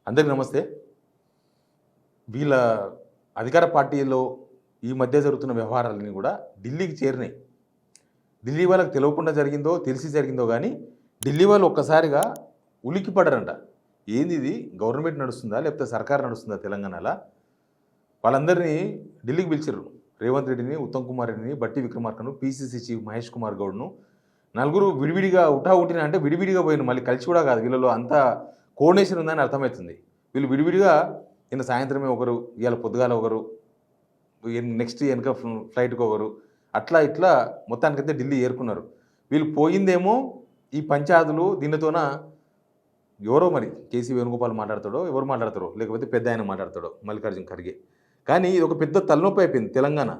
అందరికీ నమస్తే. వీళ్ళ అధికార పార్టీలో ఈ మధ్య జరుగుతున్న వ్యవహారాలన్నీ కూడా ఢిల్లీకి చేరినాయి. ఢిల్లీ వాళ్ళకి తెలియకుండా జరిగిందో, తెలిసి జరిగిందో కానీ ఢిల్లీ వాళ్ళు ఒక్కసారిగా ఉలిక్కిపడరంట. ఏంది ఇది, గవర్నమెంట్ నడుస్తుందా లేకపోతే సర్కార్ నడుస్తుందా తెలంగాణలో? వాళ్ళందరినీ ఢిల్లీకి పిలిచారు. రేవంత్ రెడ్డిని, ఉత్తమ్ కుమార్ రెడ్డిని, బట్టి విక్రమార్కను, పీసీసీ చీఫ్ మహేష్ కుమార్ గౌడ్ను, నలుగురు విడివిడిగా ఉఠావుటిన అంటే విడివిడిగా పోయిన, మళ్ళీ కలిసి కూడా కాదు. వీళ్ళలో అంతా కోఆర్డినేషన్ ఉందని అర్థమవుతుంది. వీళ్ళు విడివిడిగా నిన్న సాయంత్రమే ఒకరు, ఇవాళ పొద్దుగాల ఒకరు, నెక్స్ట్ వెనక ఫ్లైట్కి ఒకరు, అట్లా ఇట్లా మొత్తానికైతే ఢిల్లీ ఏరుకున్నారు. వీళ్ళు పోయిందేమో ఈ పంచాయతీలు దీనితోన ఎవరో మరి కేసీ వేణుగోపాల్ మాట్లాడతాడో, ఎవరు మాట్లాడతారో, లేకపోతే పెద్ద ఆయన మాట్లాడతాడో, మల్లికార్జున ఖర్గే. కానీ ఇది ఒక పెద్ద తలనొప్పి అయిపోయింది తెలంగాణ.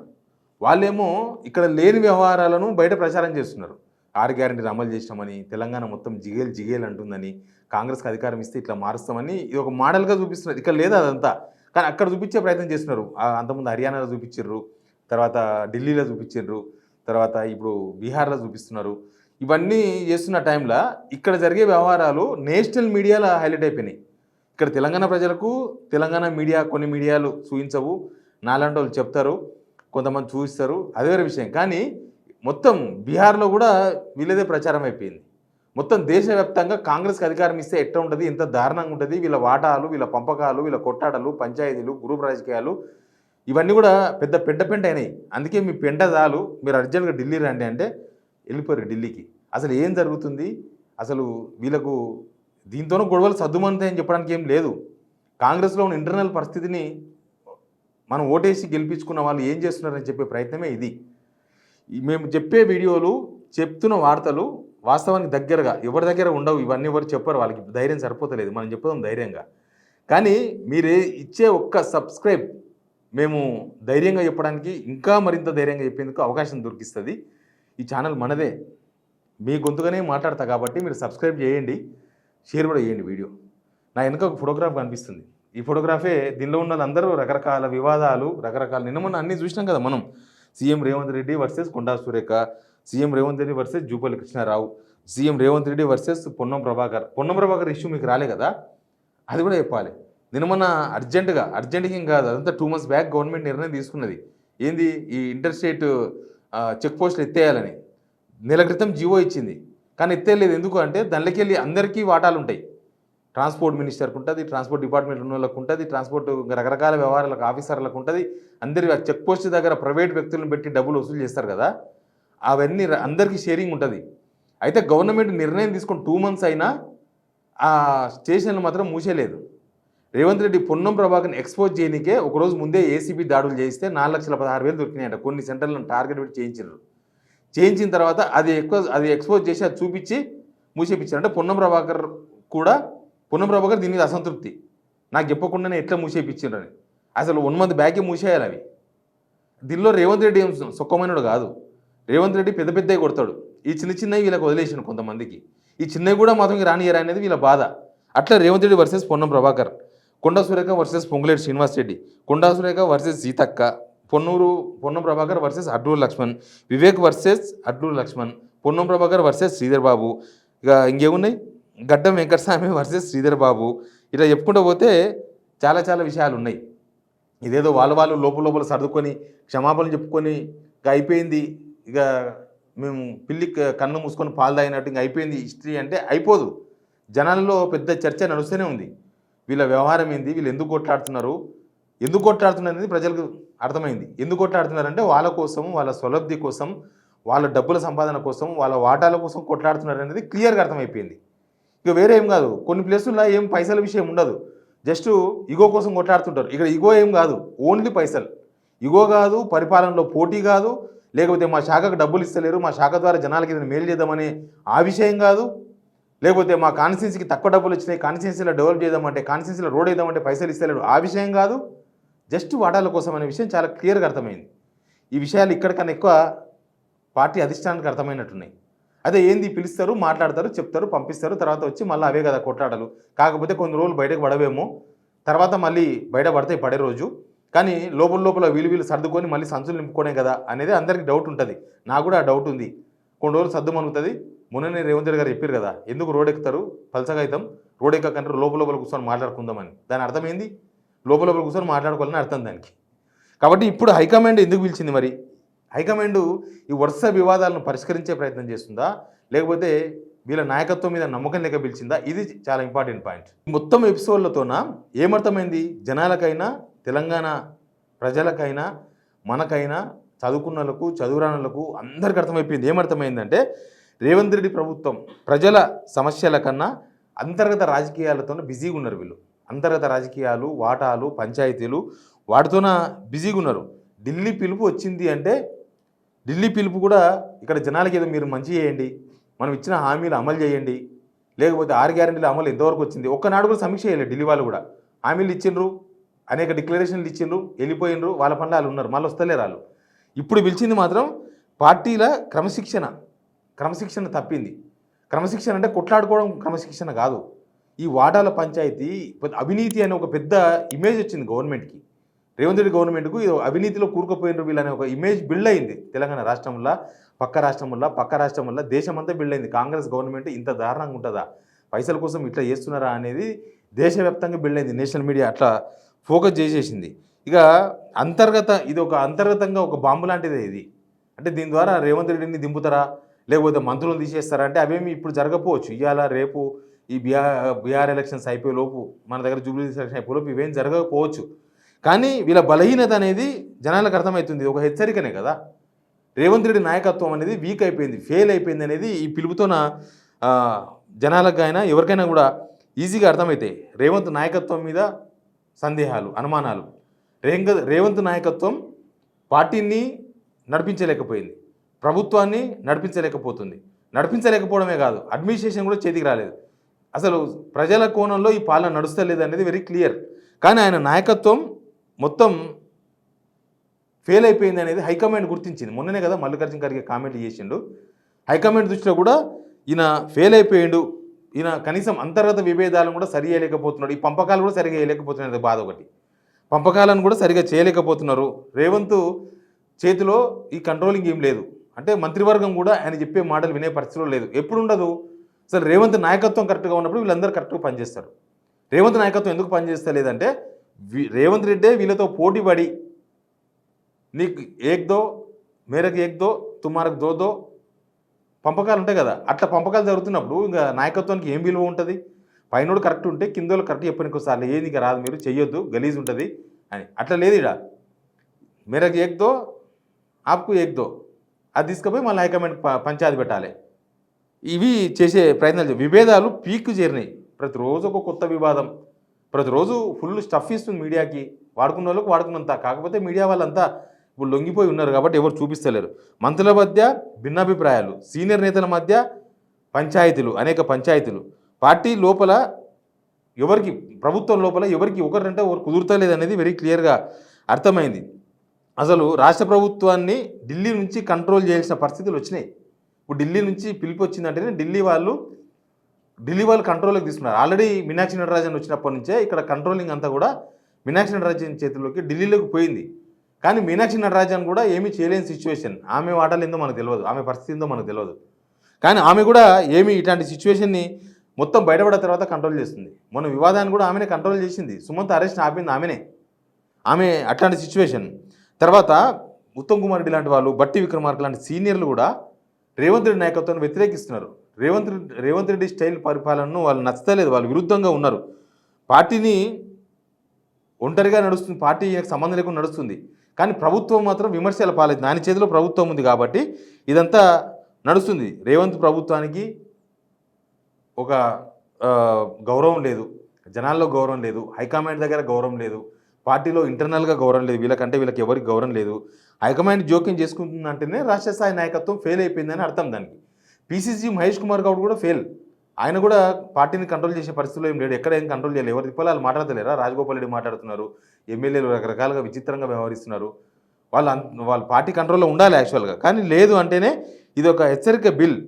వాళ్ళేమో ఇక్కడ లేని వ్యవహారాలను బయట ప్రచారం చేస్తున్నారు. 6 గ్యారెంటీలు అమలు చేసినామని, తెలంగాణ మొత్తం జిగేలు అంటుందని, కాంగ్రెస్కి అధికారం ఇస్తే ఇట్లా మారుస్తామని ఇది ఒక మోడల్గా చూపిస్తున్నారు. ఇక్కడ లేదా అదంతా, కానీ అక్కడ చూపించే ప్రయత్నం చేస్తున్నారు. అంతకుముందు హర్యానాలో చూపించారు, తర్వాత ఢిల్లీలో చూపించారు, తర్వాత ఇప్పుడు బీహార్లో చూపిస్తున్నారు. ఇవన్నీ చేస్తున్న టైంలో ఇక్కడ జరిగే వ్యవహారాలు నేషనల్ మీడియాలో హైలైట్ అయిపోయినాయి. ఇక్కడ తెలంగాణ ప్రజలకు తెలంగాణ మీడియా, కొన్ని మీడియాలు చూపించవు, నాలాంటి వాళ్ళు చెప్తారు, కొంతమంది చూపిస్తారు, అదే వేరే విషయం. కానీ మొత్తం బీహార్లో కూడా వీళ్ళదే ప్రచారం అయిపోయింది. మొత్తం దేశవ్యాప్తంగా కాంగ్రెస్కి అధికారం ఇస్తే ఎట్లా ఉంటుంది, ఎంత దారుణంగా ఉంటుంది, వీళ్ళ వాటాలు, వీళ్ళ పంపకాలు, వీళ్ళ కొట్టాడలు, పంచాయతీలు, గ్రూప్ రాజకీయాలు, ఇవన్నీ కూడా పెద్ద అయినాయి. అందుకే మీ పెంట చాలు, మీరు అర్జెంట్గా ఢిల్లీ రండి అంటే వెళ్ళిపోయారు ఢిల్లీకి. అసలు ఏం జరుగుతుంది, అసలు వీళ్ళకు దీంతోనూ గొడవలు సర్దుమంతాయని చెప్పడానికి ఏం లేదు. కాంగ్రెస్లో ఉన్న ఇంటర్నల్ పరిస్థితిని మనం ఓటేసి గెలిపించుకున్న వాళ్ళు ఏం చేస్తున్నారని చెప్పే ప్రయత్నమే ఇది. మేము చెప్పే వీడియోలు, చెప్తున్న వార్తలు వాస్తవానికి దగ్గరగా ఎవరి దగ్గర ఉండవు. ఇవన్నీ ఎవరు చెప్పరు, వాళ్ళకి ధైర్యం సరిపోతలేదు, మనం చెప్పుదాం ధైర్యంగా. కానీ మీరే ఇచ్చే ఒక్క సబ్స్క్రైబ్ మేము ధైర్యంగా చెప్పడానికి, ఇంకా మరింత ధైర్యంగా చెప్పేందుకు అవకాశం దొరికిస్తుంది. ఈ ఛానల్ మనదే, మీ గొంతుగానే మాట్లాడతా కాబట్టి మీరు సబ్స్క్రైబ్ చేయండి, షేర్ కూడా చేయండి వీడియో. నా వెనక ఒక ఫోటోగ్రాఫ్ కనిపిస్తుంది. ఈ ఫోటోగ్రాఫే, దీనిలో ఉన్న అందరూ రకరకాల వివాదాలు, రకరకాల నిన్న మొన్న అన్నీ చూసినాం కదా మనం. CM Revanth Reddy versus Konda Surekha, CM Revanth Reddy versus Jupally Krishnarao, CM Revanth Reddy versus Ponnam Prabhakar issue మీకు రాలే కదా, అది కూడా చెప్పాలి. నిన్న మొన్న అర్జెంటుగా ఏం కాదు, అదంతా 2 months బ్యాక్ గవర్నమెంట్ నిర్ణయం తీసుకున్నది. ఏంది, ఈ ఇంటర్ స్టేట్ చెక్ పోస్టులు ఎత్తేయాలని నెల క్రితం జీవో ఇచ్చింది. కానీ ఎత్తేయలేదు. ఎందుకు అంటే దానిలోకి వెళ్ళి అందరికీ వాటాలు ఉంటాయి. ట్రాన్స్పోర్ట్ మినిస్టర్కి ఉంటుంది, ట్రాన్స్పోర్ట్ డిపార్ట్మెంట్ ఉన్న వాళ్ళకు ఉంటుంది, ట్రాన్స్పోర్ట్ రకరకాల వ్యవహారాలకు ఆఫీసర్లకు ఉంటుంది. అందరి చెక్ పోస్ట్ దగ్గర ప్రైవేట్ వ్యక్తులను పెట్టి డబ్బులు వసూలు చేస్తారు కదా, అవన్నీ అందరికీ షేరింగ్ ఉంటుంది. అయితే గవర్నమెంట్ నిర్ణయం తీసుకొని 2 months అయినా ఆ స్టేషన్లు మాత్రం మూసేయలేదు. రేవంత్ రెడ్డి పొన్నం ప్రభాకర్ని ఎక్స్పోజ్ చేయనికే ఒకరోజు ముందే ఏసీబీ దాడులు చేయిస్తే 4,16,000 దొరికినాయంట. కొన్ని సెంటర్లను టార్గెట్ పెట్టి చేయించిన తర్వాత అది ఎక్స్పోజ్ చేసి అది చూపించి మూసేపించారు. అంటే పొన్నం ప్రభాకర్ దీని మీద అసంతృప్తి, నాకు చెప్పకుండానే ఎట్లా మూసేపించారని. అసలు 1 month బ్యాకే మూసేయాలి అవి. దీనిలో రేవంత్ రెడ్డి ఏం సుఖమైనడు కాదు. రేవంత్ రెడ్డి పెద్దవి కొడతాడు, ఈ చిన్నవి వీళ్ళకి వదిలేసాను కొంతమందికి. ఈ చిన్నవి కూడా మాత్రం రానియరా అనేది వీళ్ళ బాధ. అట్లా Revanth Reddy versus Ponnam Prabhakar, Konda Surekha versus Ponguleti Srinivas Reddy, Konda Surekha versus Seethakka, Ponnam Prabhakar versus Adluri Laxman, Vivek versus Adluri Laxman, Ponnam Prabhakar versus Sridhar Babu, ఇక ఇంకేమున్నాయి, గడ్డం వెంకటస్వామి వర్సెస్ శ్రీధర్ బాబు. ఇలా చెప్పుకుంటూ పోతే చాలా విషయాలు ఉన్నాయి. ఇదేదో వాళ్ళు లోపల సర్దుకొని క్షమాపణలు చెప్పుకొని ఇక అయిపోయింది, ఇక మేము పిల్లి కన్ను మూసుకొని పాలు తాగినట్టు ఇంకా అయిపోయింది హిస్టరీ అంటే అయిపోదు. జనాల్లో పెద్ద చర్చ నడుస్తూనే ఉంది. వీళ్ళ వ్యవహారం ఏంది, వీళ్ళు ఎందుకు కొట్లాడుతున్నారు అనేది ప్రజలకు అర్థమైంది. ఎందుకు కొట్లాడుతున్నారంటే వాళ్ళ కోసం, వాళ్ళ స్వలబ్ధి కోసం, వాళ్ళ డబ్బుల సంపాదన కోసం, వాళ్ళ వాటాల కోసం కొట్లాడుతున్నారు అనేది క్లియర్గా అర్థమైపోయింది. ఇక వేరే ఏం కాదు. కొన్ని ప్లేసుల్లో ఏం పైసల విషయం ఉండదు, జస్ట్ ఇగో కోసం కొట్లాడుతుంటారు. ఇక్కడ ఇగో ఏం కాదు, ఓన్లీ పైసలు. ఇగో కాదు, పరిపాలనలో పోటీ కాదు, లేకపోతే మా శాఖకు డబ్బులు ఇస్తలేరు, మా శాఖ ద్వారా జనాలకి ఏదైనా మేలు చేద్దామని ఆ విషయం కాదు, లేకపోతే మా కాన్స్టిట్యున్సీకి తక్కువ డబ్బులు వచ్చినాయి, కాన్స్టిట్యున్సీలో డెవలప్ చేద్దామంటే, కాన్స్టిట్యున్సీలో రోడ్ వేద్దామంటే పైసలు ఇస్తలేడు, ఆ విషయం కాదు, జస్ట్ వాటాల కోసం అనే విషయం చాలా క్లియర్గా అర్థమైంది. ఈ విషయాలు ఇక్కడికన్నా ఎక్కువ పార్టీ అధిష్టానానికి అర్థమైనట్టున్నాయి. అదే ఏంది, పిలుస్తారు, మాట్లాడతారు, చెప్తారు, పంపిస్తారు, తర్వాత వచ్చి మళ్ళీ అవే కదా కొట్లాటలు. కాకపోతే కొన్ని రోజులు బయటకు పడవేమో, తర్వాత మళ్ళీ బయట పడతాయి పడే రోజు. కానీ లోపల వీళ్ళు సర్దుకొని మళ్ళీ సంచులు నింపుకోనే కదా అనేది అందరికీ డౌట్ ఉంటుంది. నాకు కూడా ఆ డౌట్ ఉంది. కొన్ని రోజులు సర్దు మనుగుతుంది, మొన్ననే రేవంత్ రెడ్డి గారు చెప్పారు కదా, ఎందుకు రోడ్ ఎక్కుతారు పలసగా అవుతాం, రోడ్ ఎక్కకంటారు, లోపల కూర్చొని మాట్లాడుకుందామని. దాని అర్థం ఏంది? లోపల కూర్చొని మాట్లాడుకోవాలని అర్థం దానికి. కాబట్టి ఇప్పుడు హైకమాండ్ ఎందుకు పిలిచింది మరి? హైకమాండ్ ఈ వరుస వివాదాలను పరిష్కరించే ప్రయత్నం చేస్తుందా, లేకపోతే వీళ్ళ నాయకత్వం మీద నమ్మకం లేక పిలిచిందా? ఇది చాలా ఇంపార్టెంట్ పాయింట్. మొత్తం ఎపిసోడ్లతోన ఏమర్థమైంది? జనాలకైనా, తెలంగాణ ప్రజలకైనా, మనకైనా, చదువుకున్నలకు, చదువురానులకు అందరికీ అర్థమైపోయింది. ఏమర్థమైందంటే రేవంత్ రెడ్డి ప్రభుత్వం ప్రజల సమస్యల కన్నా అంతర్గత రాజకీయాలతో బిజీగా ఉన్నారు వీళ్ళు. అంతర్గత రాజకీయాలు, వాటాలు, పంచాయతీలు వాటితోన బిజీగా ఉన్నారు. ఢిల్లీ పిలుపు వచ్చింది అంటే ఢిల్లీ పిలుపు కూడా ఇక్కడ జనాలకి ఏదో మీరు మంచి చేయండి, మనం ఇచ్చిన హామీలు అమలు చేయండి, లేకపోతే 6 గ్యారెంటీల అమలు ఎంతవరకు వచ్చింది ఒక్కనాడు కూడా సమీక్ష చేయలేదు. ఢిల్లీ వాళ్ళు కూడా హామీలు ఇచ్చిండ్రు, అనేక డిక్లరేషన్లు ఇచ్చిండ్రు, వెళ్ళిపోయినరు, వాళ్ళ పనులు వాళ్ళు ఉన్నారు, మళ్ళీ వస్తలేరు వాళ్ళు. ఇప్పుడు పిలిచింది మాత్రం పార్టీల క్రమశిక్షణ తప్పింది. క్రమశిక్షణ అంటే కొట్లాడుకోవడం క్రమశిక్షణ కాదు. ఈ వాటాల పంచాయతీ అవినీతి అనే ఒక పెద్ద ఇమేజ్ వచ్చింది గవర్నమెంట్కి. రేవంత్ రెడ్డి గవర్నమెంట్కు అవినీతిలో కూరుకుపోయినరు వీళ్ళనే ఒక ఇమేజ్ బిల్డ్ అయింది. తెలంగాణ రాష్ట్రంలో, పక్క రాష్ట్రంలో దేశమంతా బిల్డ్ అయింది. కాంగ్రెస్ గవర్నమెంట్ ఇంత దారుణంగా ఉంటుందా, పైసల కోసం ఇట్లా చేస్తున్నారా అనేది దేశవ్యాప్తంగా బిల్డ్ అయింది. నేషనల్ మీడియా అట్లా ఫోకస్ చేసేసింది. ఇక ఇది ఒక అంతర్గతంగా ఒక బాంబు లాంటిదే ఇది. అంటే దీని ద్వారా రేవంత్ రెడ్డిని దింపుతారా, లేకపోతే మంత్రులను తీసేస్తారా అంటే అవేమి ఇప్పుడు జరగకపోవచ్చు. ఇవాళ రేపు ఈ బీఆర్ ఎలక్షన్స్ అయిపోయేలోపు, మన దగ్గర జూబ్లీ ఎలక్షన్ అయిపోయేలోపు ఇవేం జరగకపోవచ్చు. కానీ వీళ్ళ బలహీనత అనేది జనాలకు అర్థమవుతుంది. ఒక హెచ్చరికనే కదా. రేవంత్ రెడ్డి నాయకత్వం అనేది వీక్ అయిపోయింది, ఫెయిల్ అయిపోయింది అనేది ఈ పిలుపుతోన జనాలకు అయినా ఎవరికైనా కూడా ఈజీగా అర్థమవుతాయి. రేవంత్ నాయకత్వం మీద సందేహాలు, అనుమానాలు. రేవంత్ నాయకత్వం పార్టీని నడిపించలేకపోయింది, ప్రభుత్వాన్ని నడిపించలేకపోవడమే కాదు, అడ్మినిస్ట్రేషన్ కూడా చేతికి రాలేదు. అసలు ప్రజల కోణంలో ఈ పాలన నడుస్తలేదు అనేది వెరీ క్లియర్. కానీ ఆయన నాయకత్వం మొత్తం ఫెయిల్ అయిపోయింది అనేది హైకమాండ్ గుర్తించింది. మొన్ననే కదా మల్లికార్జున ఖర్గే కామెంట్ చేసిండు. హైకమాండ్ దృష్టిలో కూడా ఈయన ఫెయిల్ అయిపోయిండు, ఈయన కనీసం అంతర్గత విభేదాలను కూడా సరి చేయలేకపోతున్నాడు, ఈ పంపకాలు కూడా సరిగా చేయలేకపోతున్నాడు. బాధ ఒకటి, పంపకాలను కూడా సరిగా చేయలేకపోతున్నారు. రేవంత్ చేతిలో ఈ కంట్రోలింగ్ ఏం లేదు. అంటే మంత్రివర్గం కూడా ఆయన చెప్పే మాటలు వినే పరిస్థితిలో లేదు, ఎప్పుడు ఉండదు. అసలు రేవంత్ నాయకత్వం కరెక్ట్గా ఉన్నప్పుడు వీళ్ళందరూ కరెక్ట్గా పనిచేస్తారు. రేవంత్ నాయకత్వం ఎందుకు పనిచేస్తలేదంటే రేవంత్ రెడ్డే వీళ్ళతో పోటీ పడి నీకు ఏక్దో మేరకు ఏక్దో తుమారకు దోదో పంపకాలు ఉంటాయి కదా, అట్లా పంపకాలు జరుగుతున్నప్పుడు ఇంకా నాయకత్వానికి ఏం విలువ ఉంటుంది? పైనోడు కరెక్ట్ ఉంటే కిందోళ్ళు కరెక్ట్ చెప్పనికోసార్లు ఏది ఇక రాదు, మీరు చెయ్యొద్దు, గలీజ్ ఉంటుంది అని. అట్లా లేదు ఇడ. మేరకు ఏక్దో ఆప్కు ఏక్దో అది తీసుకుపోయి మళ్ళీ హైకమాండ్ పంచాయతీ పెట్టాలి. ఇవి చేసే ప్రయత్నాలు, విభేదాలు పీక్కు చేరినాయి. ప్రతిరోజు ఒక కొత్త వివాదం, ప్రతిరోజు ఫుల్ స్టఫ్ ఇస్తుంది మీడియాకి. వాడుకున్న వాళ్ళకి వాడుకున్నంత. కాకపోతే మీడియా వాళ్ళంతా ఇప్పుడు లొంగిపోయి ఉన్నారు కాబట్టి ఎవరు చూపిస్తలేరు. మంత్రుల మధ్య భిన్నాభిప్రాయాలు, సీనియర్ నేతల మధ్య పంచాయతీలు, అనేక పంచాయతీలు, పార్టీ లోపల ఎవరికి, ప్రభుత్వం లోపల ఎవరికి ఒకరంటే ఒకరు కుదురుతలేదు అనేది వెరీ క్లియర్గా అర్థమైంది. అసలు రాష్ట్ర ప్రభుత్వాన్ని ఢిల్లీ నుంచి కంట్రోల్ చేయాల్సిన పరిస్థితులు వచ్చినాయి. ఇప్పుడు ఢిల్లీ నుంచి పిలుపు వచ్చిందంటేనే ఢిల్లీ వాళ్ళు కంట్రోల్లోకి తీసుకున్నారు. ఆల్రెడీ మీనాక్షి నటరాజన్ వచ్చినప్పటి నుంచే ఇక్కడ కంట్రోలింగ్ అంతా కూడా మీనాక్షి నటరాజన్ చేతుల్లోకి ఢిల్లీలోకి పోయింది. కానీ మీనాక్షి నటరాజన్ కూడా ఏమీ చేయలేని సిచ్యువేషన్. ఆమె వాటాలు ఏందో మనకు తెలియదు, ఆమె పరిస్థితి ఏందో మనకు తెలియదు. కానీ ఆమె కూడా ఏమి ఇట్లాంటి సిచ్యువేషన్ని మొత్తం బయటపడిన తర్వాత కంట్రోల్ చేస్తుంది. మొన్న వివాదాన్ని కూడా ఆమెనే కంట్రోల్ చేసింది. సుమంత్ అరెస్ట్ ఆపింది ఆమె అట్లాంటి సిచ్యువేషన్. తర్వాత ఉత్తమ్ కుమార్ రెడ్డి లాంటి వాళ్ళు, బట్టి విక్రమార్క లాంటి సీనియర్లు కూడా రేవంత్ రెడ్డి నాయకత్వాన్ని వ్యతిరేకిస్తున్నారు. రేవంత్ రెడ్డి స్టైల్ పరిపాలనను వాళ్ళు నచ్చలేదు, వాళ్ళు విరుద్ధంగా ఉన్నారు. పార్టీని ఒంటరిగా నడుస్తుంది, పార్టీకి సంబంధం లేకుండా నడుస్తుంది. కానీ ప్రభుత్వం మాత్రం విమర్శల పాలేదు. దాని చేతిలో ప్రభుత్వం ఉంది కాబట్టి ఇదంతా నడుస్తుంది. రేవంత్ ప్రభుత్వానికి ఒక గౌరవం లేదు, జనాల్లో గౌరవం లేదు, హైకమాండ్ దగ్గర గౌరవం లేదు, పార్టీలో ఇంటర్నల్గా గౌరవం లేదు. వీళ్ళకి ఎవరికి గౌరవం లేదు. హైకమాండ్ జోక్యం చేసుకుంటుందంటేనే రాష్ట్ర స్థాయి నాయకత్వం ఫెయిల్ అయిపోయిందని అర్థం దానికి. పిసిసి మహేష్ కుమార్ గౌడ్ కూడా ఫెయిల్. ఆయన కూడా పార్టీని కంట్రోల్ చేసే పరిస్థితిలో ఏం లేడు, ఎక్కడ ఏం కంట్రోల్ చేయలేదు. ఎవరు తిప్పాలి వాళ్ళు మాట్లాడతలేరా? రాజగోపాల్ రెడ్డి మాట్లాడుతున్నారు, ఎమ్మెల్యేలు రకరకాలుగా విచిత్రంగా వ్యవహరిస్తున్నారు. వాళ్ళ పార్టీ కంట్రోల్లో ఉండాలి యాక్చువల్గా, కానీ లేదు అంటేనే ఇది ఒక హెచ్చరిక బిల్,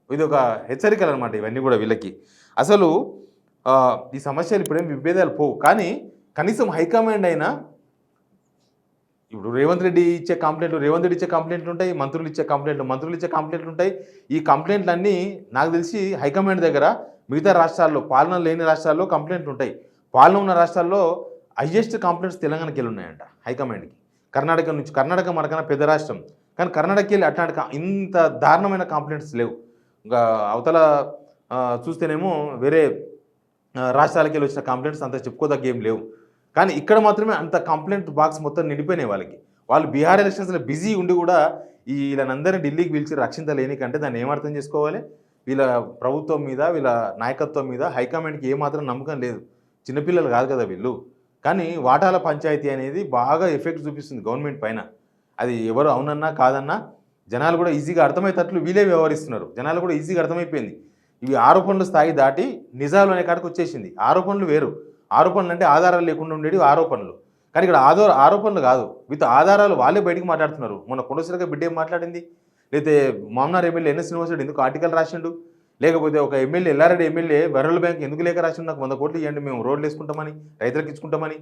ఇది ఒక హెచ్చరికలు అనమాట ఇవన్నీ కూడా వీళ్ళకి. అసలు ఈ సమస్యలు ఇప్పుడేం విభేదాలు పోవు, కానీ కనీసం హైకమాండ్ అయినా ఇప్పుడు రేవంత్ రెడ్డి ఇచ్చే కంప్లైంట్లు ఉంటాయి, మంత్రులు ఇచ్చే కంప్లైంట్లు ఉంటాయి. ఈ కంప్లైంట్లన్నీ నాకు తెలిసి హైకమాండ్ దగ్గర మిగతా రాష్ట్రాల్లో, పాలన లేని రాష్ట్రాల్లో కంప్లైంట్లు ఉంటాయి. పాలన ఉన్న రాష్ట్రాల్లో హైయెస్ట్ కంప్లైంట్స్ తెలంగాణకి వెళ్ళి ఉన్నాయంట హైకమాండ్కి. కర్ణాటక మనకన్నా పెద్ద రాష్ట్రం, కానీ కర్ణాటకకి వెళ్ళి అట్లాంటి ఇంత దారుణమైన కంప్లైంట్స్ లేవు. ఇంకా అవతల చూస్తేనేమో వేరే రాష్ట్రాలకి వెళ్ళి వచ్చిన కంప్లైంట్స్ అంత చెప్పుకోదగ్గ ఏం లేవు. కానీ ఇక్కడ మాత్రమే అంత కంప్లైంట్ బాక్స్ మొత్తం నిండిపోయినాయి వాళ్ళకి. వాళ్ళు బీహార్ ఎలక్షన్స్లో బిజీ ఉండి కూడా వీళ్ళనందరినీ ఢిల్లీకి పిలిచి రక్షించలేని కంటే దాన్ని ఏమర్థం చేసుకోవాలి? వీళ్ళ ప్రభుత్వం మీద, వీళ్ళ నాయకత్వం మీద హైకమాండ్కి ఏమాత్రం నమ్మకం లేదు. చిన్నపిల్లలు కాదు కదా వీళ్ళు. కానీ వాటాల పంచాయతీ అనేది బాగా ఎఫెక్ట్ చూపిస్తుంది గవర్నమెంట్ పైన. అది ఎవరు అవునన్నా కాదన్నా జనాలు కూడా ఈజీగా అర్థమయ్యేటట్లు వీళ్ళే వ్యవహరిస్తున్నారు. జనాలు కూడా ఈజీగా అర్థమైపోయింది. ఇవి ఆరోపణల స్థాయి దాటి నిజాలు అనే కాడికి వచ్చేసింది. ఆరోపణలు వేరు. ఆరోపణలు అంటే ఆధారాలు లేకుండా ఉండేవి ఆరోపణలు. కానీ ఇక్కడ ఆరోపణలు కాదు, విత్ ఆధారాలు వాళ్ళే బయటికి మాట్లాడుతున్నారు. మొన్న కొండసిరక బిడ్డ ఏం మాట్లాడింది, లేకపోతే మామనార్ ఎమ్మెల్యే ఎన్ఎస్ శ్రీనివాసరెడ్డి ఎందుకు ఆర్టికల్ రాసిండు, లేకపోతే ఒక MLA Yellareddy MLA world bank ఎందుకు లేక రాసిండు, నాకు 100 కోట్లు ఇవ్వండి మేము రోడ్లు వేసుకుంటామని, రైతులకు ఇచ్చుకుంటామని.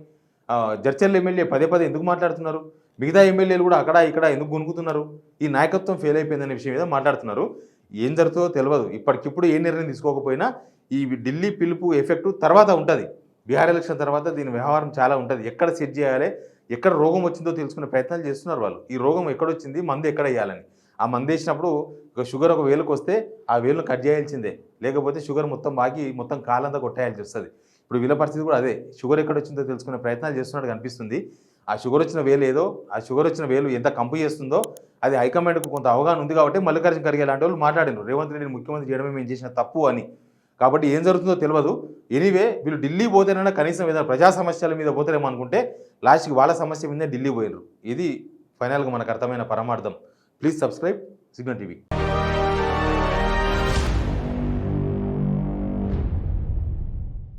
జడ్చర్ల ఎమ్మెల్యే పదే ఎందుకు మాట్లాడుతున్నారు, మిగతా ఎమ్మెల్యేలు కూడా అక్కడ ఇక్కడ ఎందుకు గునుకుతున్నారు, ఈ నాయకత్వం ఫెయిల్ అయిపోయిందనే విషయం మీద మాట్లాడుతున్నారు. ఏం జరుగుతుందో తెలియదు. ఇప్పటికిప్పుడు ఏ నిర్ణయం తీసుకోకపోయినా ఈ ఢిల్లీ పిలుపు ఎఫెక్ట్ తర్వాత ఉంటుంది. బీహార్ ఎలక్షన్ తర్వాత దీని వ్యవహారం చాలా ఉంటుంది. ఎక్కడ సెట్ చేయాలి, ఎక్కడ రోగం వచ్చిందో తెలుసుకునే ప్రయత్నాలు చేస్తున్నారు వాళ్ళు. ఈ రోగం ఎక్కడొచ్చింది, మందు ఎక్కడ వేయాలని. ఆ మందు వేసినప్పుడు ఒక షుగర్ ఒక వేలుకు వస్తే ఆ వేలును కట్ చేయాల్సిందే, లేకపోతే షుగర్ మొత్తం బాగి మొత్తం కాలంతా కొట్టేయాల్సి వస్తుంది. ఇప్పుడు వీళ్ళ పరిస్థితి కూడా అదే. షుగర్ ఎక్కడ వచ్చిందో తెలుసుకునే ప్రయత్నాలు చేస్తున్నట్టు కనిపిస్తుంది. ఆ షుగర్ వచ్చిన వేలు ఏదో, ఆ షుగర్ వచ్చిన వేలు ఎంత కంపు చేస్తుందో అది హైకమాండ్కు కొంత అవగాహన ఉంది కాబట్టి మల్లికార్జున ఖర్గే లాంటి వాళ్ళు మాట్లాడినారు, రేవంత్ రెడ్డిని ముఖ్యమంత్రి చేయడమే మేము చేసిన తప్పు అని. కాబట్టి ఏం జరుగుతుందో తెలియదు. ఎనీవే వీళ్ళు ఢిల్లీ పోతేనైనా కనీసం ఏదైనా ప్రజా సమస్యల మీద పోతారేమో అనుకుంటే లాస్ట్కి వాళ్ళ సమస్య మీదే ఢిల్లీ పోయినారు. ఇది ఫైనల్గా మనకు అర్థమైన పరమార్థం. Please subscribe signal TV.